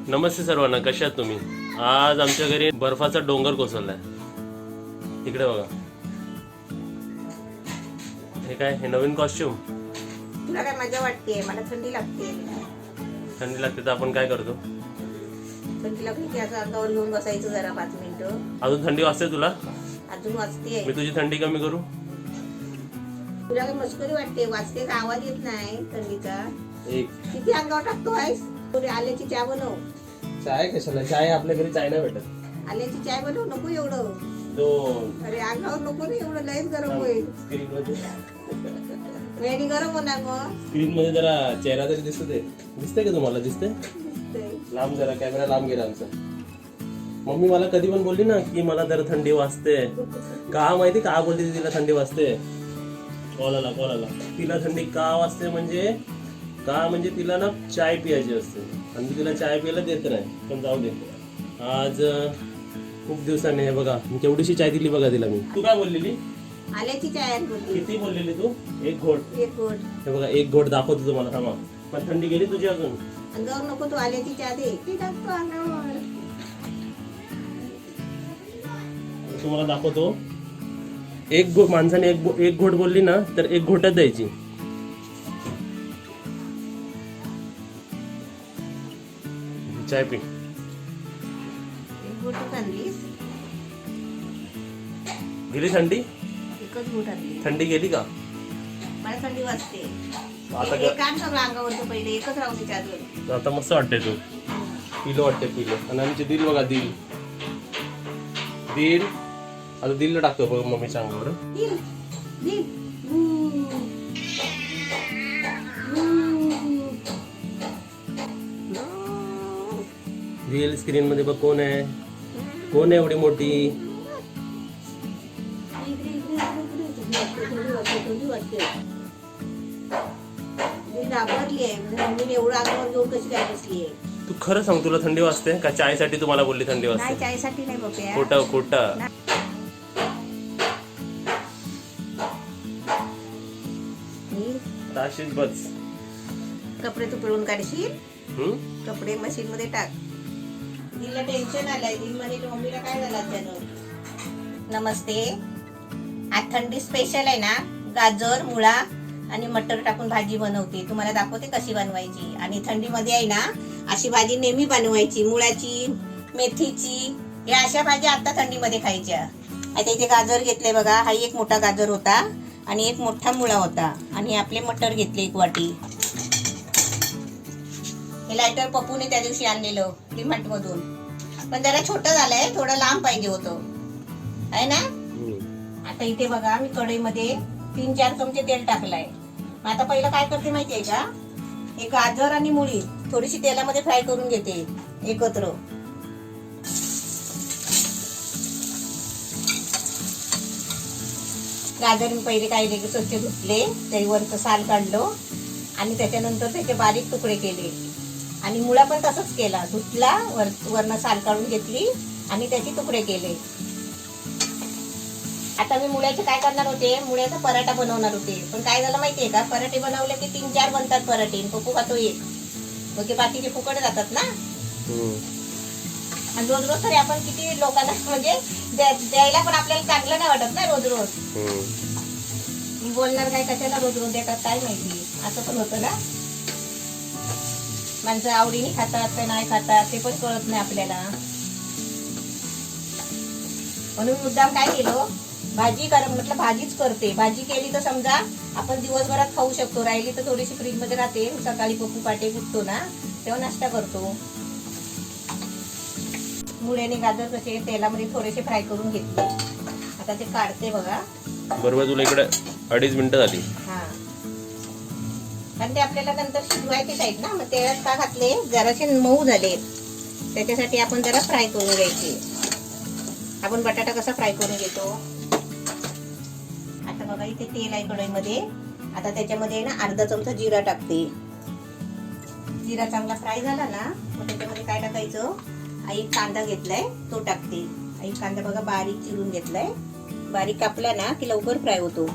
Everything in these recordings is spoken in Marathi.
नमस्ते सर्वांना, कशा आहात तुम्ही? आज आमच्या घरी बर्फाचा डोंगर कोसळलाय. इकडे बघा. हे काय? हे नवीन कॉस्ट्युम. तुला काय मजा वाटते? मला थंडी लागते. थंडी लागते तर आपण काय करतो? थंडी लागली की असं अंगावर घेऊन बसायचं जरा 5 मिनिटं. अजून थंडी वाजते तुला? अजून वाजते. मी तुझी थंडी कमी करू? तुला काय मस्करी वाटते? वाजते का? आवाज येत नाही थंडीचा. एक किती अंगावर टाकतो आहेस? तुला आल्याची चहा बनव. चाय कशाला? चाय आपल्या घरी चाय नाही भेटत. आल्याची चाय बनव. नको एवढं. दोन. अरे अंगावर नको रे एवढं, लयच गरम होईल. स्क्रीन मध्ये वेणी गरम होणार मग. स्क्रीन मध्ये जरा चेहरा तरी दिसतोय. दिसतंय का तुम्हाला? दिसतंय? दिसतंय. लांब जरा, कॅमेरा लांब गेला आमचा. मम्मी मला कधी पण बोलली ना की मला जरा थंडी वाजते. का माहिती का बोलली तिला थंडी वाजते? कॉल आला. तिला थंडी का वाजते म्हणजे तिला ना चाय पियाची असते आणि तिला चाय प्यायला देत नाही. पण जाऊ दे, आज खूप दिवसांनी हे बघा केवढीशी चाय दिली बघा तिला मी. तू काय बोललेली? आल्याची चाय बोलली. किती बोललेली तू? एक घोट. एक घोट. हे बघा, एक घोट दाखवतो तुम्हाला. थांबा. पण थंडी गेली तुझी अजून? अंगावर नको. तू आल्याची चहा दे. ती टाकतो अंगावर. तुम्हाला दाखवतो. माणसाने एक घोट बोलली ना तर एक घोटच द्यायची. चाय पी. एक घोटच आणलीस? गेली थंडी? एकच घोट आणली. थंडी गेली का? मला थंडी वाजते. आता एक आण सगळं अंगावरचं पहिले. एकच राहू दे चादर. आता मस्त वाटते तू. पिलो वाटते पिलो. आणि आमचे दिल बघा, दिल. आता दिलला टाकतो बघ मम्मीच्या अंगावर. दिल. दिल. दिल स्क्रीन मध्ये बघ. कोण आहे एवढी मोठी? घाबरली आहे. मम्मीने एवढं अंगावर घेऊन कशी काय बसली आहे? तू खरं सांग, तुला थंडी वाजते का? चायसाठी तुम्हाला बोलली थंडी नाही, वाजते? चायसाठी नाही बघ्या. खोटं. ताशीच बस. कपडे तू पिळून काढशील. हम्म. कपडे मशीन मध्ये टाक. दिलला टेन्शन आलंय. दिल म्हणे मम्मीला काय झालं अचानक. नमस्ते. आज थंडी स्पेशल आहे ना. गाजर, मुळा आणि मटर टाकून भाजी बनवते. तुम्हाला दाखवते कशी बनवायची. आणि थंडीमध्ये आहे ना अशी भाजी नेहमी बनवायची. मुळाची, मेथीची, या अशा भाज्या आता थंडीमध्ये खायच्या. आता इथे गाजर घेतले बघा. हा एक मोठा गाजर होता आणि एक मोठा मुळा होता. आणि आपले मटर घेतले 1 वाटी. हे लायटर पप्पूने त्या दिवशी आणलेलं डिमार्ट मधून. पण जरा छोटं झालंय. थोडं लांब पाहिजे होतं, आहे ना. आता इथे बघा मी कढईमध्ये 3-4 चमचे तेल टाकलंय. आता पहिलं काय करते माहितीये का? हे गाजर आणि मुळी थोडीशी तेलामध्ये फ्राय करून घेते एकत्र. गाजर मी पहिले काय केले, स्वच्छ धुतले, त्यावरचं साल काढलो आणि त्याच्यानंतर त्याचे बारीक तुकडे केले. आणि मुळा पण तसंच केला. धुतला, वरनं साल काढून घेतली आणि त्याचे तुकडे केले. आता मी मुळ्याचे काय करणार होते, मुळ्याचा पराठा बनवणार होते. पण काय झालं माहितीये का? पराठे बनवले की 3-4 बनतात पराठे. पप्पू खातो 1. मग ते बाकीचे फुकट जातात ना. आणि रोज तरी आपण किती लोकांना म्हणजे द्यायला पण आपल्याला चांगलं नाही वाटत ना रोज. मी बोलणार काय, कशाला रोज देतात काय माहिती. असं पण होतं ना. माणसं आवडीने खातात का नाही खातात ते पण कळत नाही आपल्याला. म्हणून मुद्दाम काय केलं, भाजी म्हटलं भाजीच करते. भाजी केली तर समजा आपण दिवसभरात खाऊ शकतो. राहिली तर थोडीशी फ्रीज मध्ये राहते. सकाळी पप्पू पाटे उठतो ना तेव्हा नाश्ता करतो. मुळ्याने गाजर कसे तेलामध्ये थोडेसे फ्राय करून घेतले. आता ते काढते बघा. बरोबर. तुला इकडे 2.5 मिनिटं झाली. हा, कारण ते आपल्याला नंतर शिजवायचेच आहेत ना. मग तेलात का घातले, जरासे मऊ झाले त्याच्यासाठी आपण जरा फ्राय करून घ्यायचे. आपण बटाटा कसा फ्राय करून घेतो. आता बघा इथे तेल आहे कढईमध्ये. आता त्याच्यामध्ये ना अर्धा चमचा जिरा टाकते. जिरा चांगला फ्राय झाला ना मग त्याच्यामध्ये काय टाकायचं, एक कांदा घेतलाय तो टाकते. एक कांदा बघा बारीक चिरून घेतलाय. बारीक कापला ना की लवकर फ्राय होतो.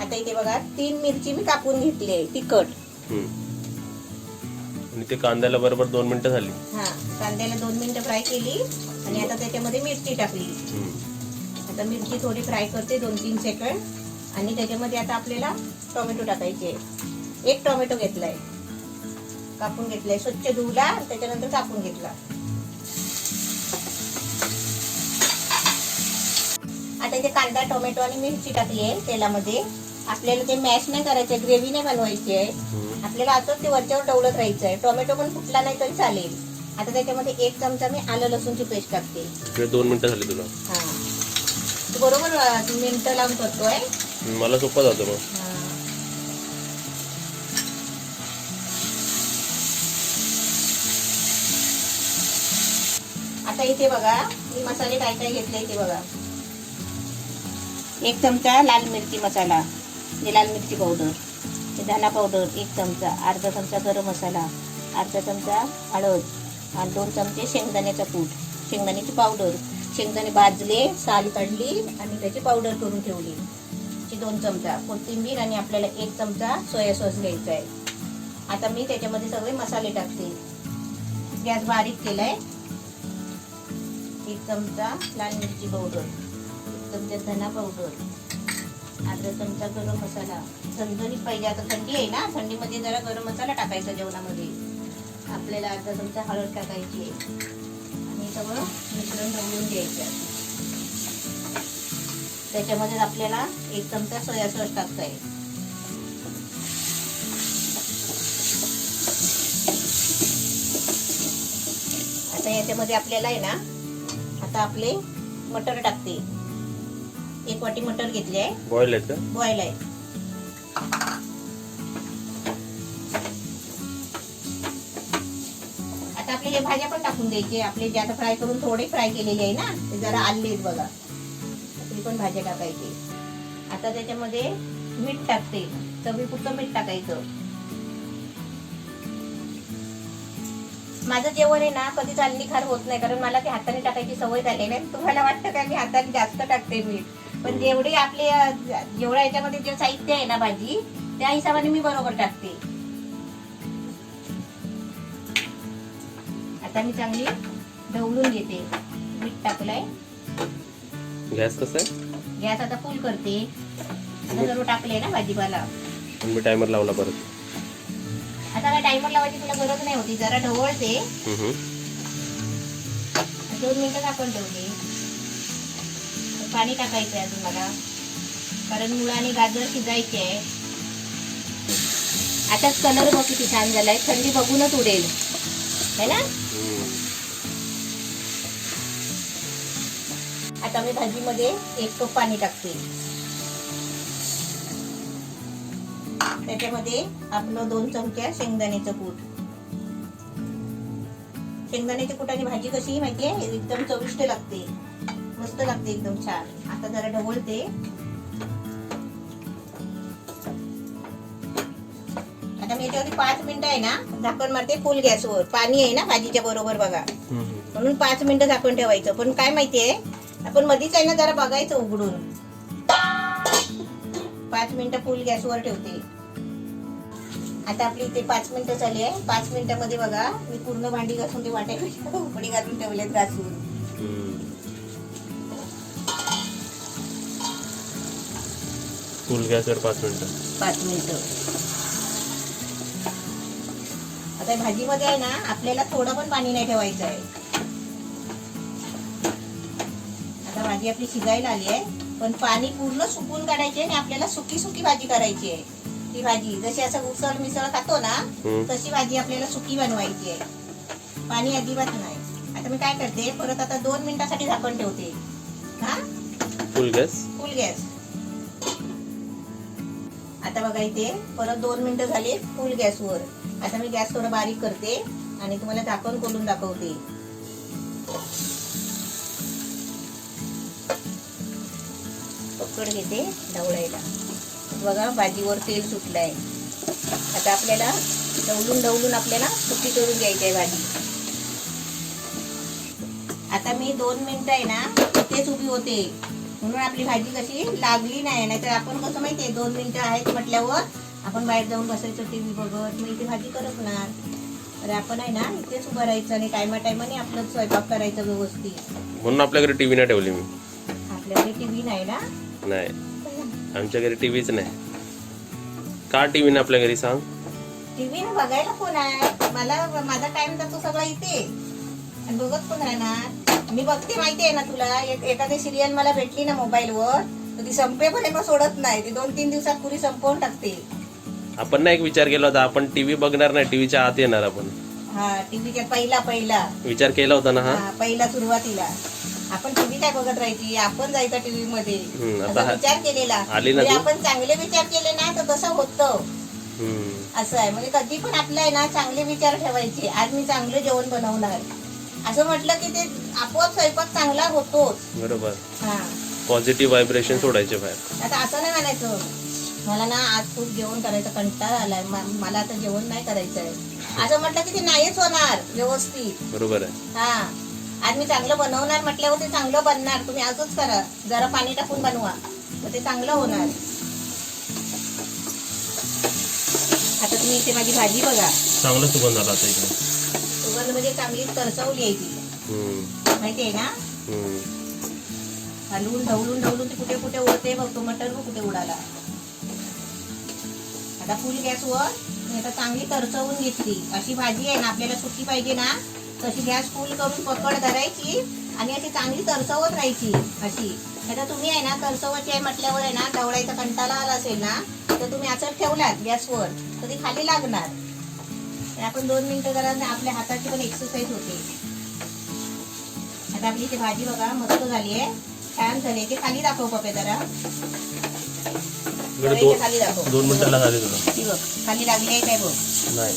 आता इथे बघा 3 मिरची मी कापून घेतली तिखट. आणि ते कांद्याला बरोबर 2 मिनिटं झाली. हा, कांद्याला 2 मिनिटं फ्राय केली आणि आता त्याच्यामध्ये मिरची टाकली. आता मिरची थोडी फ्राय करते 2-3 सेकंड आणि त्याच्यामध्ये आता आपल्याला टोमॅटो टाकायचे. 1 टोमॅटो घेतलाय, कापून घेतलाय, स्वच्छ धुवला त्याच्यानंतर कापून घेतला. आता इथे कांदा, टोमॅटो आणि मिरची टाकली आहे तेलामध्ये. आपल्याला ते मॅश नाही करायचं, ग्रेव्ही नाही बनवायची आहे. आपल्याला असंच ते वरच्यावर डवलत राहायचं आहे. टोमॅटो पण फुटला नाही तरी चालेल. आता त्याच्यामध्ये 1 चमचा मी आलं लसूणची पेस्ट टाकते. 2 मिनिटं झाली तुला. हा, तू बरोबर मिनिटं लावून करतोय. मला सोपं जातं मग. आता इथे बघा मी मसाले काय काय घेतले इथे बघा. 1 चमचा लाल मिरची मसाला, लाल मिरची पावडर, धना पावडर 1 चमचा, अर्धा चमचा गरम मसाला, अर्धा चमचा हळद आणि 2 चमचे शेंगदाण्याचा कूट, शेंगदाण्याची पावडर. शेंगदाणे भाजले, साल काढली आणि त्याची पावडर करून ठेवली. 2 चमचा कोथिंबीर आणि आपल्याला 1 चमचा सोया सॉस घ्यायचा आहे. आता मी त्याच्यामध्ये सगळे मसाले टाकते. गॅस बारीक केलाय. 1 चमचा लाल मिरची पावडर, 1 चमचा धना पावडर, अर्धा चमचा गरम मसाला. झणझणीत पाहिजे, आता थंडी आहे ना, थंडीमध्ये जरा गरम मसाला टाकायचा जेवणामध्ये. आपल्याला अर्धा चमचा हळद टाकायची आणि सगळं मिश्रण ढवळून घ्यायचं. त्याच्यामध्ये आपल्याला 1 चमचा सोया सॉस टाकता आहे. आता याच्यामध्ये आपल्याला आहे ना, आता आपले मटर टाकते. 1 वाटी मटर घेतले आहे. बॉईल आहेत का? बॉईल आहे. आता आपले हे भाज्या पण टाकून द्यायचे. आपले जे आता फ्राय करून थोडे फ्राय केलेले आहे ना, ते जरा आले आहेत बघा, ते पण भाज्या टाकायचे. आता त्याच्यामध्ये मीठ टाकते. चवीपुरतं मीठ टाकायचं. माझं जेवण आहे ना कधीच अल्ली खार होत नाही, कारण मला ते हाताने टाकायची सवय झाली नाही. तुम्हाला वाटतं का मी हाताने जास्त टाकते मीठ, पण जेवढे आपले जेवढ्या याच्यामध्ये जे साहित्य आहे ना भाजी, त्या हिशोबाने मी बरोबर टाकते. आता मी चांगली ढवळून घेते. मीठ टाकलंय. गॅस कसा आहे? गॅस आता फुल करते. आता सर्व टाकले ना भाजीपाला. मी टायमर लावला परत. आता काय टायमर लावायची तुला गरज नाही होती. जरा ढवळते. 2 मिनिटं आपण ठेवले. पाणी टाकायचं आहे अजून मला, कारण मुळा आणि गाजर शिजायचे आहे. आता कलर बघ किती छान झालाय. थंडी बघूनच उडेल है ना. आता मी भाजीमध्ये 1 कप पाणी टाकते. त्याच्यामध्ये आपलं 2 चमचे शेंगदाण्याचं कूट. शेंगदाण्याच्या कुटाने भाजी कशी माहितीये, एकदम चविष्ट लागते, मस्त लागते, एकदम छान. आता जरा ढवळते. आता मी याच्यावरती 5 मिनिटं आहे ना झाकण मारते फुल गॅसवर. पाणी आहे ना भाजीच्या बरोबर बघा, म्हणून 5 मिनिटं झाकण ठेवायचं. पण काय माहितीये, आपण मधीच आहे ना जरा बघायचं उघडून. 5 मिनिटं फुल गॅसवर ठेवते. आता आपली इथे 5 मिनिटं झाली आहे. 5 मिनिटांमध्ये बघा मी पूर्ण भांडी घासून ते वाटायला उकडी घालून ठेवलेत घासून. फुल गॅसवर 5 मिनिटं. 5 मिनिटं. आता भाजीमध्ये आहे ना आपल्याला थोडं पण पाणी नाही ठेवायचं आहे. आता भाजी आपली शिजायला आली आहे, पण पाणी पूर्ण सुकून काढायचे आणि आपल्याला सुकी सुकी भाजी करायची आहे. ती भाजी जशी असं उसळ मिसळ खातो ना, तशी भाजी आपल्याला सुकी बनवायची आहे. पाणी अजिबात नाही. आता मी काय करते, परत आता 2 मिनिटासाठी झाकण ठेवते. हा, फुल गॅस. फुल गॅस. आता बघा इथे परत 2 मिनिटं झाली फुल गॅसवर. आता मी गॅस थोडा बारीक करते आणि तुम्हाला झाकण खोलून दाखवते. पकड घेते ढवळायला. बघा भाजीवर तेल सुटलंय. आता आपल्याला ढवळून आपल्याला सुकी करून घ्यायची आहे भाजी. आता मी 2 मिनिटं आहे ना इथेच उभी होते. म्हणून आपली भाजी कशी लागली नाही तर आपण कसं माहितीये 2 मिनिटं आहेत म्हटल्यावर आपण बाहेर जाऊन बसायचं टीव्ही बघत, मग इथे भाजी करपणार. तर आपण आहे ना इथेच उभं राहायचं आणि टायमाने आपलं स्वयंपाक करायचं व्यवस्थित. म्हणून आपल्या घरी टीव्ही नाही ठेवली मी. आपल्याकडे टीव्ही नाही ना? नाही, आमच्या घरी टीव्हीच नाही. का टीव्ही नाही आपल्या घरी सांग? टीव्ही बघायला कोण आहे? मला माझा टाइम जातो सगळा इथे आणि बघत कोण राहणार? मी बघते माहिती आहे ना तुला. एखादी सिरियल मला भेटली ना मोबाईलवर तर ती संपेपर्यंत सोडत नाही. ती 2-3 दिवसात पुरी संपवून टाकते. आपण ना एक विचार केला होता, आपण टीव्ही बघणार नाही, टीव्हीच्या आत येणार आपण. हा, टीव्हीच्या पहिला विचार केला होता ना. हा, पहिला सुरुवातीला आपण टीव्ही काय बघत राहायची, आपण जायचं टीव्ही मध्ये. आता असा विचार केलेला. आली ना म्हणजे तू? आपण चांगले विचार केले ना तर तसं होतं. असं आहे. म्हणजे कधी पण आपलं आहे ना चांगले विचार ठेवायचे. आज मी चांगलं जेवण बनवणार असं म्हटलं की ते आपोआप स्वयंपाक चांगला होतोच. बरोबर. हा, पॉझिटिव्ह व्हायब्रेशन सोडायचे बाहेर. आता असं नाही म्हणायचं मला ना आज खूप जेवण करायचं कंटाळा आलाय, मला आता जेवण नाही करायचं आहे असं म्हटलं की ते नाहीच होणार व्यवस्थित. बरोबर आहे. हा, आज मी चांगलं बनवणार म्हटल्यावर ते चांगलं बनणार. तुम्ही असंच करा, जरा पाणी टाकून बनवा तर ते चांगलं होणार. आता तुम्ही इथे माझी भाजी बघा, चांगला सुगंध आला आता इकडे. सुगंध म्हणजे चांगली तरसवली आहे ती, माहिती आहे ना. हलवून ढवळून ती कुठे कुठे उडते बघतो. मटर कुठे उडाला. आता फुल गॅसवर मी आता चांगली तरसवून घेतली. अशी भाजी आहे ना आपल्याला सुकी पाहिजे ना तशी गॅस फुल करून पकड धरायची आणि अशी चांगली तरसवत राहायची अशी. आता तुम्ही आहे ना तरसवाची आहे म्हटल्यावर आहे ना ढवळायचा कंटाळा आला असेल ना तर तुम्ही असं ठेवलात गॅसवर तर ती खाली लागणार. आपण 2 मिनिटं जरा आपल्या हाताची पण एक्सरसाइज होते. आता आपली इथे भाजी बघा मस्त झाली आहे, छान झाली आहे. ते खाली दाखव पप्पे जरा. खाली दाखव. 2 मिनिटाला झाली तुला. ती बघ खाली लागली आहे काय बघ. नाही.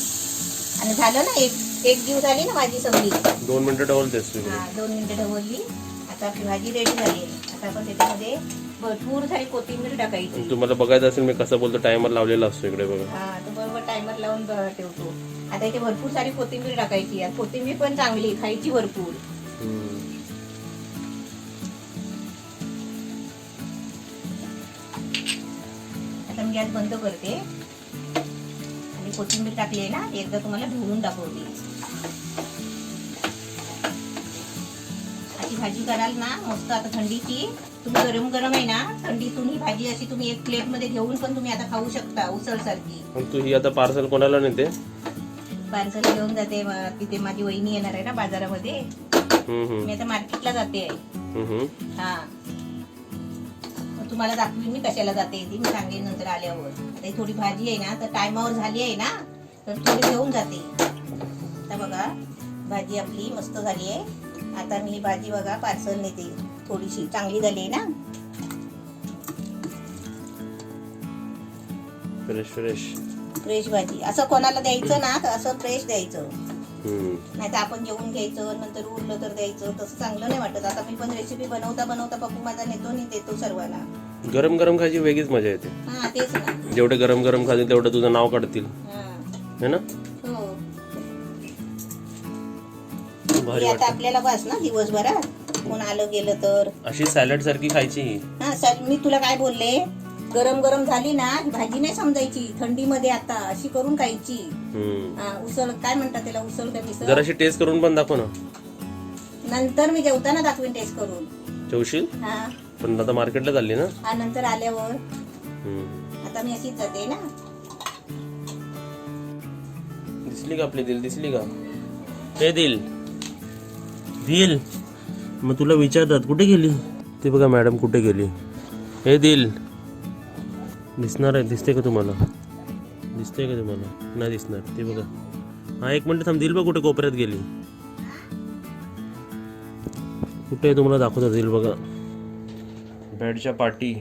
आणि झालं ना एक जीव झाली ना भाजी सगळी. 2 मिनिटं ढवळतेस तू. हा, 2 मिनिटं ढवळली. आता आपली भाजी रेडी झाली आहे. आता आपण त्याच्यामध्ये भरपूर सारी कोथिंबीर टाकायची. तुम्हाला बघायचं असेल मी कसं बोलतो, टायमर लावलेला असतो इकडे बघा. हा, तो बरोबर टायमर लावून ठेवतो. आता इथे भरपूर सारी कोथिंबीर टाकायची. कोथिंबीर पण चांगली खायची भरपूर. आता मी गॅस बंद करते आणि कोथिंबीर टाकली आहे ना एकदा तुम्हाला ढवळून दाखवते. अशी भाजी कराल ना मस्त. आता थंडीची तुम्ही गरम गरम आहे ना थंडीतून ही भाजी अशी तुम्ही एक प्लेट मध्ये घेऊन पण तुम्ही आता खाऊ शकता उसळ सारखी. तू ही आता पार्सल कोणाला नेते? पार्सल घेऊन जाते. तिथे माझी वहिनी येणार आहे ना बाजारामध्ये. मी आता मार्केटला जाते. हा, तुम्हाला दाखवीन मी कशाला जाते ती मी सांगेन नंतर आल्यावर. आता थोडी भाजी आहे ना तर टायमावर झाली आहे ना तर थोडी घेऊन जाते. आता बघा भाजी आपली मस्त झाली आहे. आता मी ही भाजी बघा पार्सल नेते. थोडीशी चांगली झाली आहे ना. फ्रेश भाजी. असं कोणाला द्यायचं ना तर असं फ्रेश द्यायचं. नाही तर आपण जेवून घ्यायचं नंतर उरलं तर द्यायचं. तसं चांगलं नाही वाटत. आता मी पण रेसिपी बनवता पप्पू माझा नेतो आणि देतो सर्वांना. गरम गरम खायची वेगळीच मजा येते. हा, तेच ना. जेवढे गरम गरम खातील तेवढं तुझं नाव काढतील है ना. हो. भारी आता वाटतं. आपल्याला बस ना दिवसभरात कोण आलं गेलं तर. अशी सॅलड सारखी खायची. हा, मी तुला काय बोलले, गरम गरम झाली ना ही भाजी नाही समजायची थंडीमध्ये. आता अशी करून खायची. उसळ काय म्हणतात त्याला, उसळ का मिसळ. जराशी टेस्ट करून पण दाखव ना. नंतर मी जेवताना दाखवीन टेस्ट करून. जेवशील? हा, पण आता मार्केटला चालली ना. हा, नंतर आल्यावर. आता मी अशीच जाते ना. दिसली का आपली दिल? दिसली का? हे दिल मग तुला विचारतात कुठे गेली ते बघा मॅडम कुठे गेली. हे दिल दिसणार आहे? दिसते का तुम्हाला? दिसते का तुम्हाला? नाही दिसणार ते बघा. हा, 1 मिनिट थांब. दिल बघ कुठे कोपऱ्यात गेली. कुठे तुम्हाला दाखवतात दिल बघा. बेडच्या पाठी